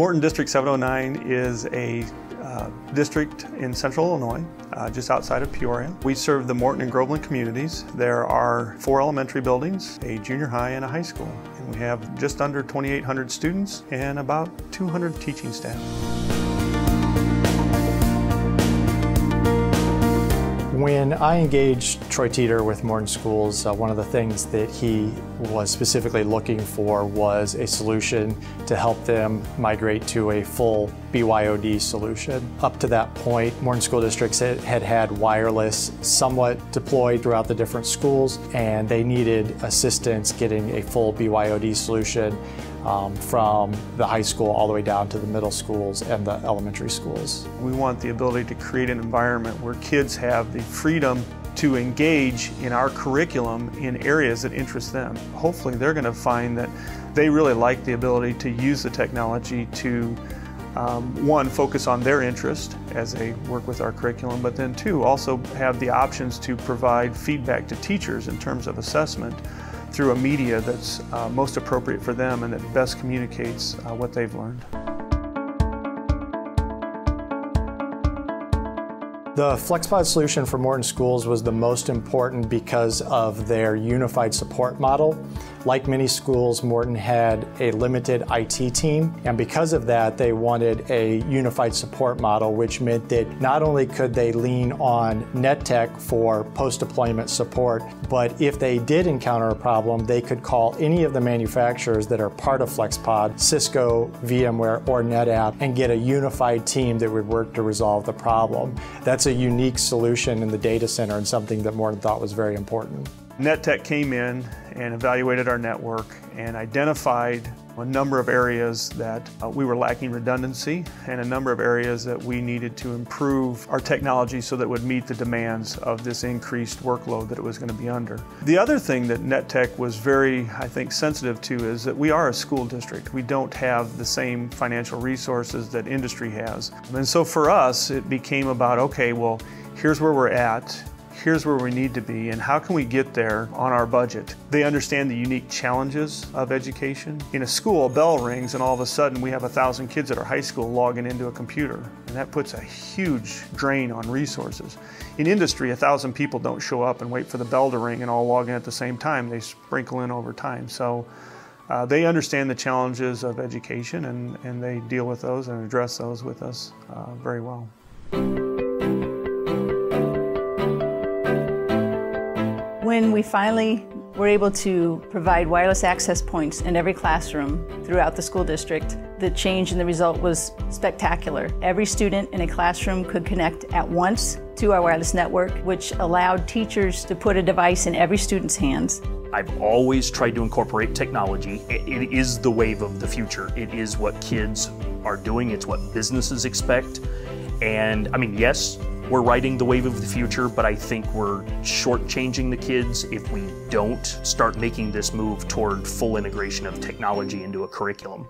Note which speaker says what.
Speaker 1: Morton District 709 is a district in central Illinois, just outside of Peoria. We serve the Morton and Groveland communities. There are 4 elementary buildings, a junior high and a high school. And we have just under 2,800 students and about 200 teaching staff.
Speaker 2: When I engaged Troy Teeter with Morton Schools, one of the things that he was specifically looking for was a solution to help them migrate to a full BYOD solution. Up to that point, Morton School Districts had had wireless somewhat deployed throughout the different schools, and they needed assistance getting a full BYOD solution from the high school all the way down to the middle schools and the elementary schools.
Speaker 1: We want the ability to create an environment where kids have the freedom to engage in our curriculum in areas that interest them. Hopefully they're going to find that they really like the ability to use the technology to one, focus on their interest as they work with our curriculum, but then 2, also have the options to provide feedback to teachers in terms of assessment through a media that's most appropriate for them and that best communicates what they've learned.
Speaker 2: The FlexPod solution for Morton Schools was the most important because of their unified support model. Like many schools, Morton had a limited IT team, and because of that, they wanted a unified support model, which meant that not only could they lean on Netech for post-deployment support, but if they did encounter a problem, they could call any of the manufacturers that are part of FlexPod, Cisco, VMware, or NetApp, and get a unified team that would work to resolve the problem. That's a unique solution in the data center and something that Morton thought was very important.
Speaker 1: Netech came in and evaluated our network and identified a number of areas that we were lacking redundancy and a number of areas that we needed to improve our technology so that it would meet the demands of this increased workload that it was going to be under. The other thing that Netech was very, I think, sensitive to is that we are a school district. We don't have the same financial resources that industry has. And so for us, it became about, okay, well, here's where we're at. Here's where we need to be, and how can we get there on our budget? They understand the unique challenges of education. In a school, a bell rings and all of a sudden we have 1,000 kids at our high school logging into a computer, and that puts a huge drain on resources. In industry, 1,000 people don't show up and wait for the bell to ring and all log in at the same time. They sprinkle in over time. So they understand the challenges of education, and they deal with those and address those with us very well.
Speaker 3: When we finally were able to provide wireless access points in every classroom throughout the school district, the change in the result was spectacular. Every student in a classroom could connect at once to our wireless network, which allowed teachers to put a device in every student's hands.
Speaker 4: I've always tried to incorporate technology. It is the wave of the future. It is what kids are doing. It's what businesses expect. And I mean, yes, we're riding the wave of the future, but I think we're shortchanging the kids if we don't start making this move toward full integration of technology into a curriculum.